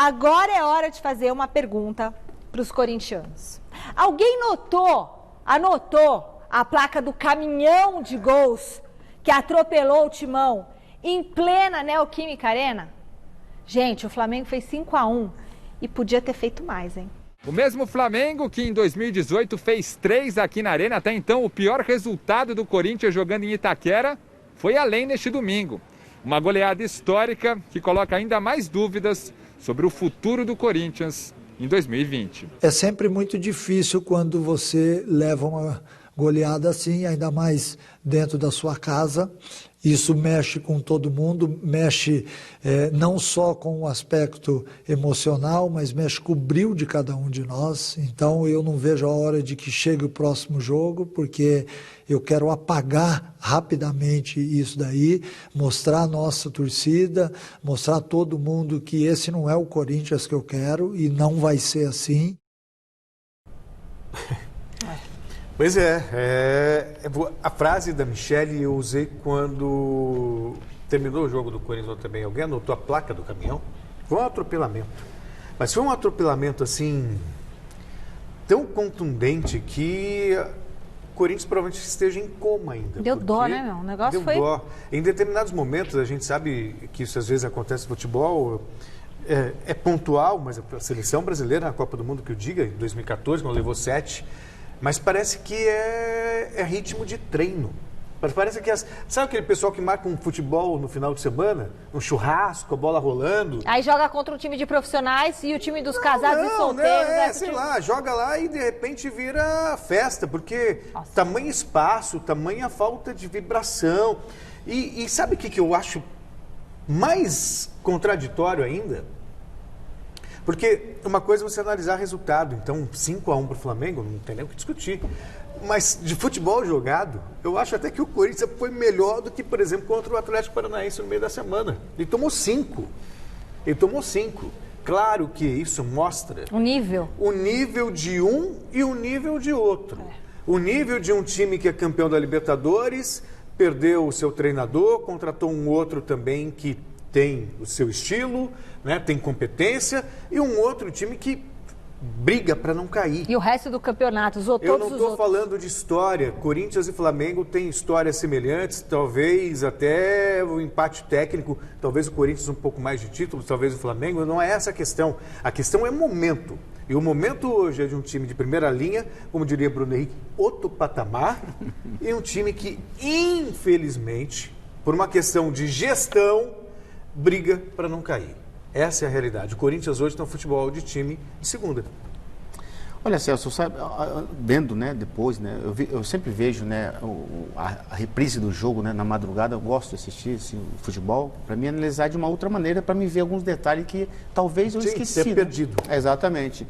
Agora é hora de fazer uma pergunta para os corintianos. Alguém anotou a placa do caminhão de gols que atropelou o Timão em plena Neoquímica Arena? Gente, o Flamengo fez 5-1 e podia ter feito mais, hein? O mesmo Flamengo que em 2018 fez 3 aqui na Arena, até então o pior resultado do Corinthians jogando em Itaquera foi além neste domingo. Uma goleada histórica que coloca ainda mais dúvidas sobre o futuro do Corinthians em 2020. É sempre muito difícil quando você leva uma goleada assim, ainda mais dentro da sua casa. Isso mexe com todo mundo, mexe não só com o aspecto emocional, mas mexe com o brilho de cada um de nós. Então eu não vejo a hora de que chegue o próximo jogo, porque eu quero apagar rapidamente isso daí, mostrar a nossa torcida, mostrar a todo mundo que esse não é o Corinthians que eu quero e não vai ser assim. Pois a frase da Michele eu usei quando terminou o jogo do Corinthians também. Alguém anotou a placa do caminhão? Foi um atropelamento. Mas foi um atropelamento assim, tão contundente que o Corinthians provavelmente esteja em coma ainda. Deu dó, né, meu? O negócio deu foi... dó. Em determinados momentos, a gente sabe que isso às vezes acontece no futebol, é pontual, mas a seleção brasileira na Copa do Mundo, que eu diga, em 2014, quando levou 7... Mas parece que é ritmo de treino. Parece que sabe aquele pessoal que marca um futebol no final de semana? Um churrasco, a bola rolando. Aí joga contra um time de profissionais e o time dos casados e solteiros. Sei lá, joga lá e de repente vira festa, porque tamanho espaço, tamanha falta de vibração. E sabe o que eu acho mais contraditório ainda? Porque uma coisa é você analisar resultado, então 5-1 para o Flamengo, não tem nem o que discutir. Mas de futebol jogado, eu acho até que o Corinthians foi melhor do que, por exemplo, contra o Atlético Paranaense no meio da semana. Ele tomou 5. Claro que isso mostra o nível de um e o nível de outro. O nível de um time que é campeão da Libertadores, perdeu o seu treinador, contratou um outro também que tem o seu estilo, né, tem competência, e um outro time que briga para não cair. E o resto do campeonato, Eu não estou falando de história. Corinthians e Flamengo têm histórias semelhantes, talvez até o empate técnico, talvez o Corinthians um pouco mais de títulos, talvez o Flamengo, não é essa a questão. A questão é momento. E o momento hoje é de um time de primeira linha, como diria Bruno Henrique, outro patamar, e um time que, infelizmente, por uma questão de gestão, briga para não cair. Essa é a realidade. O Corinthians hoje tem um futebol de time de segunda. Olha, Celso, sabe, vendo, né, depois, né, eu sempre vejo, né, a reprise do jogo, né, na madrugada. Eu gosto de assistir assim, o futebol, para mim analisar de uma outra maneira, para me ver alguns detalhes que talvez eu esqueci. Ter perdido. Exatamente.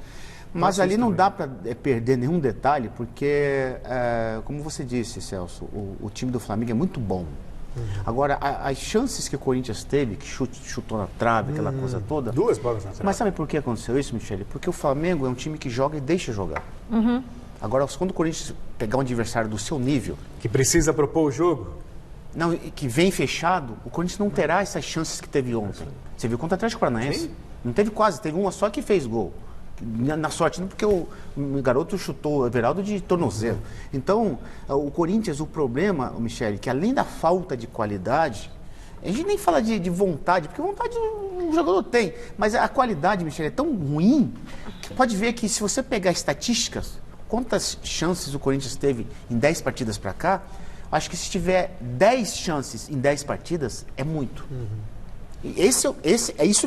Mas ali não dá para perder nenhum detalhe, porque, como você disse, Celso, o time do Flamengo é muito bom. Agora, as chances que o Corinthians teve, que chutou na trave, aquela coisa toda... 2 bolas na trave. Mas sabe por que aconteceu isso, Michele? Porque o Flamengo é um time que joga e deixa jogar. Agora, quando o Corinthians pegar um adversário do seu nível... Que precisa propor o jogo? Não, que vem fechado, o Corinthians não terá essas chances que teve ontem. Você viu contra o Atlético Paranaense? Sim. Não teve quase, teve uma só que fez gol. Na sorte, não, porque o garoto chutou o Everaldo de tornozelo. Então, o Corinthians, o problema, Michele, que além da falta de qualidade, a gente nem fala de vontade, porque vontade o jogador tem, mas a qualidade, Michele, é tão ruim, que pode ver que se você pegar estatísticas, quantas chances o Corinthians teve em 10 partidas para cá, acho que se tiver 10 chances em 10 partidas, é muito. Isso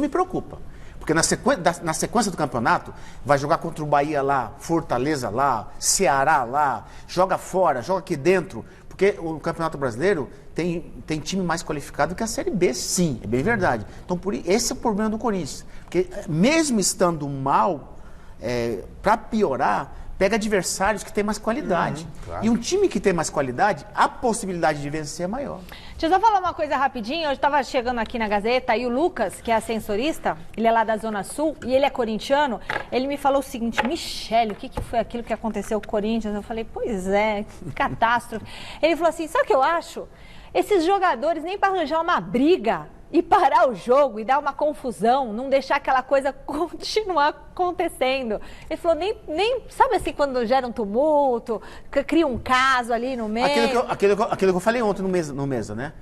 me preocupa. Porque na sequência do campeonato, vai jogar contra o Bahia lá, Fortaleza lá, Ceará lá, joga fora, joga aqui dentro. Porque o Campeonato Brasileiro tem time mais qualificado que a Série B, sim, é bem verdade. Então, esse é o problema do Corinthians. Porque mesmo estando mal, para piorar, pega adversários que têm mais qualidade. Claro. E um time que tem mais qualidade, a possibilidade de vencer é maior. Deixa eu só falar uma coisa rapidinho. Eu estava chegando aqui na Gazeta e o Lucas, que é ascensorista, ele é lá da Zona Sul e ele é corintiano, ele me falou o seguinte: Michele, o que foi aquilo que aconteceu com o Corinthians? Eu falei, pois é, que catástrofe. Ele falou assim, sabe o que eu acho? Esses jogadores, nem para arranjar uma briga, e parar o jogo e dar uma confusão, não deixar aquela coisa continuar acontecendo. Ele falou, nem sabe assim, quando gera um tumulto, cria um caso ali no meio. Aquilo que eu falei ontem no mesa, né?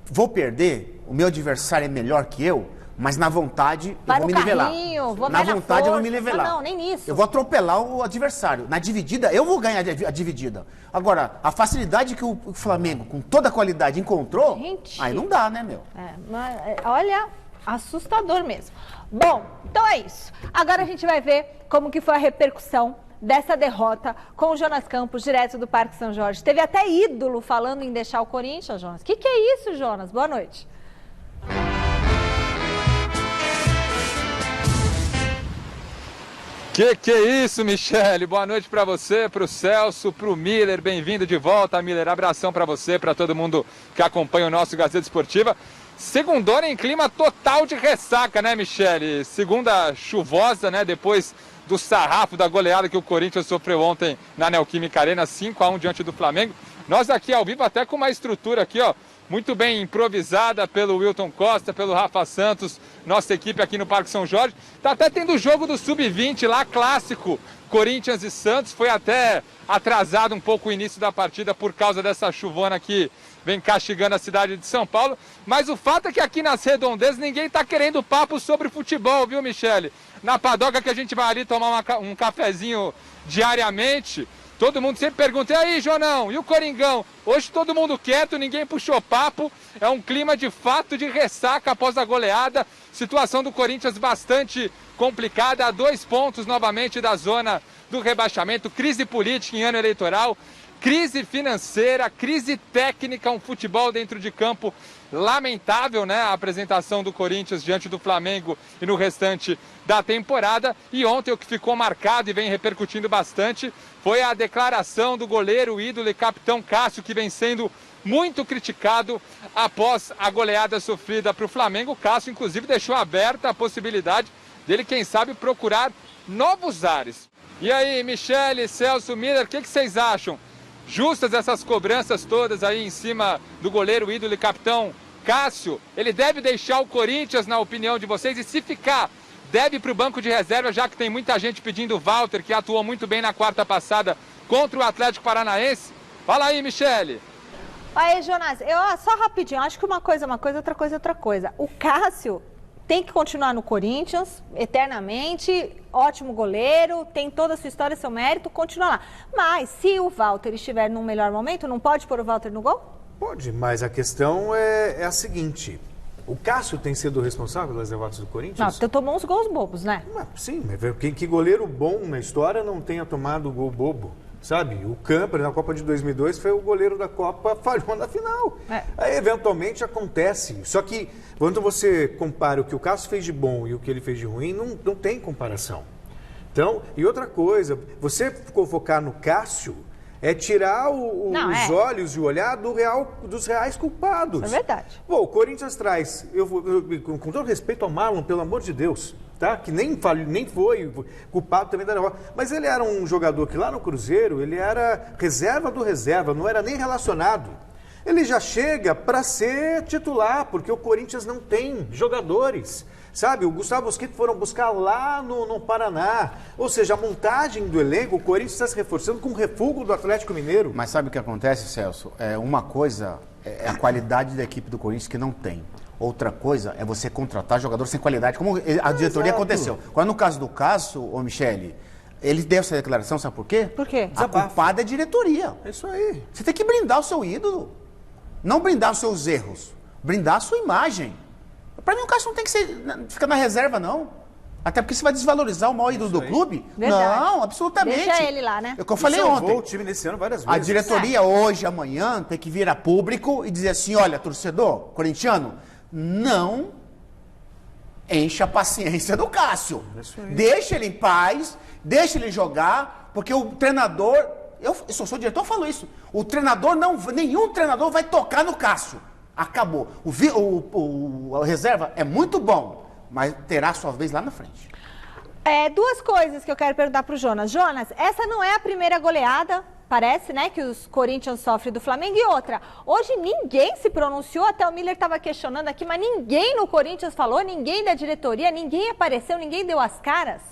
Vou perder, o meu adversário é melhor que eu, mas na vontade eu vou me nivelar. Na vontade eu vou me nivelar. Não, nem nisso. Eu vou atropelar o adversário. Na dividida, eu vou ganhar a dividida. Agora, a facilidade que o Flamengo, com toda a qualidade, encontrou, aí não dá, né, meu? Olha, assustador mesmo. Bom, então é isso. Agora a gente vai ver como que foi a repercussão dessa derrota com o Jonas Campos, direto do Parque São Jorge. Teve até ídolo falando em deixar o Corinthians, Jonas. O que é isso, Jonas? Boa noite. Que é isso, Michele? Boa noite para você, para o Celso, para o Miller. Bem-vindo de volta, Miller. Abração para você, para todo mundo que acompanha o nosso Gazeta Esportiva. Segundona em clima total de ressaca, né, Michele? Segunda chuvosa, né, depois do sarrafo da goleada que o Corinthians sofreu ontem na Neoquímica Arena, 5-1 diante do Flamengo. Nós aqui ao vivo até com uma estrutura aqui, ó, muito bem improvisada pelo Wilton Costa, pelo Rafa Santos, nossa equipe aqui no Parque São Jorge. Tá até tendo o jogo do Sub-20 lá, clássico, Corinthians e Santos. Foi até atrasado um pouco o início da partida por causa dessa chuvona que vem castigando a cidade de São Paulo. Mas o fato é que aqui nas redondezas ninguém tá querendo papo sobre futebol, viu, Michele? Na padoca que a gente vai ali tomar um cafezinho diariamente, todo mundo sempre pergunta, e aí, Jonão, e o Coringão? Hoje todo mundo quieto, ninguém puxou papo, é um clima de fato de ressaca após a goleada, situação do Corinthians bastante complicada, a 2 pontos novamente da zona do rebaixamento, crise política em ano eleitoral, crise financeira, crise técnica, um futebol dentro de campo lamentável, né? A apresentação do Corinthians diante do Flamengo e no restante da temporada. E ontem o que ficou marcado e vem repercutindo bastante foi a declaração do goleiro, ídolo e capitão Cássio, que vem sendo muito criticado após a goleada sofrida para o Flamengo. O Cássio, inclusive, deixou aberta a possibilidade dele, quem sabe, procurar novos ares. E aí, Michele, Celso, Miller, o que vocês acham? Justas essas cobranças todas aí em cima do goleiro, ídolo e capitão Cássio? Ele deve deixar o Corinthians, na opinião de vocês? E se ficar, deve ir para o banco de reserva, já que tem muita gente pedindo o Walter, que atuou muito bem na quarta passada contra o Atlético Paranaense? Fala aí, Michele. Aí, Jonas, só rapidinho, acho que uma coisa é uma coisa, outra coisa é outra coisa. O Cássio tem que continuar no Corinthians eternamente, ótimo goleiro, tem toda a sua história, seu mérito, continua lá. Mas se o Walter estiver num melhor momento, não pode pôr o Walter no gol? Pode, mas a questão é a seguinte: o Cássio tem sido responsável pelas derrotas do Corinthians? Não, você tomou uns gols bobos, né? Sim, mas que goleiro bom na história não tenha tomado gol bobo? Sabe, o Camper na Copa de 2002 foi o goleiro da Copa, falhou na final. Aí, eventualmente, acontece. Só que, quando você compara o que o Cássio fez de bom e o que ele fez de ruim, não tem comparação. Então, e outra coisa, você focar no Cássio é tirar os olhos e o olhar dos reais culpados. É verdade. Bom, o Corinthians traz, com todo respeito ao Marlon, pelo amor de Deus, tá? Que nem foi culpado também da derrota. Mas ele era um jogador que lá no Cruzeiro, ele era reserva do reserva, não era nem relacionado. Ele já chega para ser titular, porque o Corinthians não tem jogadores. Sabe, o Gustavo Mosquito foram buscar lá no Paraná. Ou seja, a montagem do elenco, o Corinthians está se reforçando com o refúgio do Atlético Mineiro. Mas sabe o que acontece, Celso? Uma coisa é a qualidade da equipe do Corinthians que não tem. Outra coisa é você contratar jogador sem qualidade, como a diretoria aconteceu. Agora, no caso do Cássio, Michele, ele deu essa declaração, sabe por quê? Por quê? A culpada é a diretoria. É isso aí. Você tem que brindar o seu ídolo. Não brindar os seus erros. Brindar a sua imagem. Para mim, o Cássio não tem que ficar na reserva, não. Até porque você vai desvalorizar o maior ídolo do clube. Verdade. Não, absolutamente. Deixa ele lá, né? É o que eu falei ontem. O time nesse ano várias vezes. A diretoria hoje, amanhã, tem que vir a público e dizer assim, olha, torcedor corintiano, não enche a paciência do Cássio. Deixa ele em paz, deixa ele jogar, porque o treinador, eu sou diretor, eu falo isso, nenhum treinador vai tocar no Cássio. Acabou. O reserva é muito bom, mas terá sua vez lá na frente. Duas coisas que eu quero perguntar para o Jonas. Jonas, essa não é a primeira goleada parece, né, que os Corinthians sofrem do Flamengo. E outra, hoje ninguém se pronunciou, até o Miller estava questionando aqui, mas ninguém no Corinthians falou, ninguém da diretoria, ninguém apareceu, ninguém deu as caras.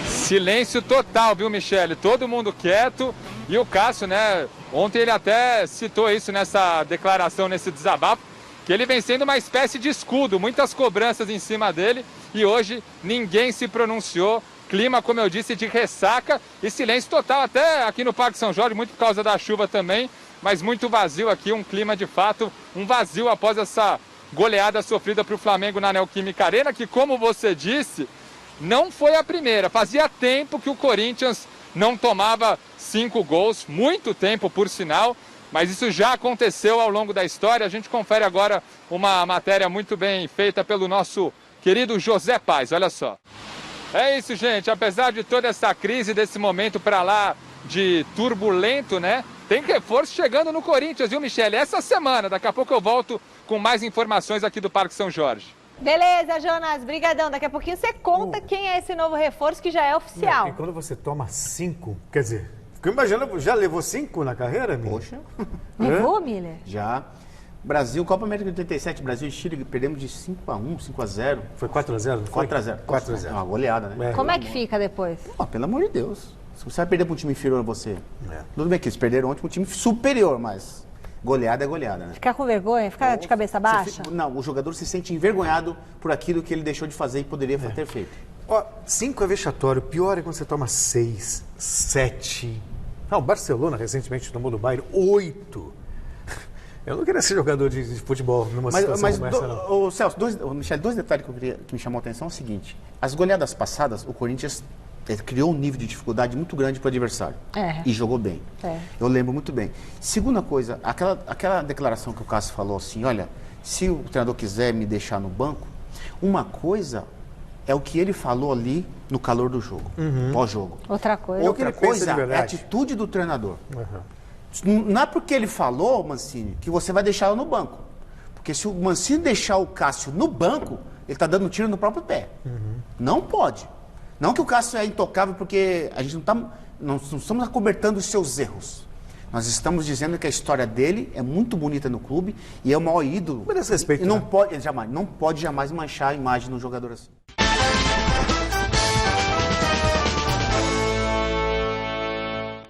Silêncio total, viu, Michele? Todo mundo quieto. E o Cássio, né? Ontem ele até citou isso nessa declaração, nesse desabafo, que ele vem sendo uma espécie de escudo, muitas cobranças em cima dele. E hoje ninguém se pronunciou. Clima, como eu disse, de ressaca e silêncio total, até aqui no Parque São Jorge, muito por causa da chuva também, mas muito vazio aqui, um clima de fato, um vazio após essa goleada sofrida para o Flamengo na Neoquímica Arena, que, como você disse, não foi a primeira. Fazia tempo que o Corinthians não tomava 5 gols, muito tempo por sinal, mas isso já aconteceu ao longo da história. A gente confere agora uma matéria muito bem feita pelo nosso querido José Paz, olha só. É isso, gente, apesar de toda essa crise, desse momento para lá de turbulento, né? Tem reforço chegando no Corinthians, viu, Michele? Essa semana, daqui a pouco eu volto com mais informações aqui do Parque São Jorge. Beleza, Jonas, brigadão. Daqui a pouquinho você conta quem é esse novo reforço que já é oficial. E quando você toma 5, quer dizer, fico imaginando, já levou 5 na carreira, Miller? Poxa. Levou, Miller? Já. Brasil, Copa América de 87, Brasil e Chile, perdemos de 5-1, 5-0. Foi 4-0, não foi? 4-0. 4-0. É uma goleada, né? Como é que fica depois? Pô, pelo amor de Deus. Se você vai perder para um time inferior a você. Tudo bem que eles perderam ontem para um time superior, mas goleada é goleada, né? Ficar com vergonha? Ficar de cabeça baixa? Não, o jogador se sente envergonhado por aquilo que ele deixou de fazer e poderia ter feito. Ó, 5 é vexatório, pior é quando você toma 6, 7. Não, o Barcelona recentemente tomou do Bayern 8. Eu não queria ser jogador de futebol numa situação como essa, não. Celso, Michel, dois detalhes que me chamou a atenção é o seguinte. As goleadas passadas, o Corinthians criou um nível de dificuldade muito grande para o adversário. E jogou bem. Eu lembro muito bem. Segunda coisa, aquela declaração que o Cássio falou assim, olha, se o treinador quiser me deixar no banco, uma coisa é o que ele falou ali no calor do jogo, pós-jogo. Outra coisa. Outra coisa é a atitude do treinador. Não é porque ele falou, Mancini, que você vai deixá-lo no banco. Porque se o Mancini deixar o Cássio no banco, ele está dando um tiro no próprio pé. Não pode. Não que o Cássio é intocável, porque a gente não estamos acobertando os seus erros. Nós estamos dizendo que a história dele é muito bonita no clube e é o maior ídolo. Mas respeito, e não pode jamais manchar a imagem de um jogador assim.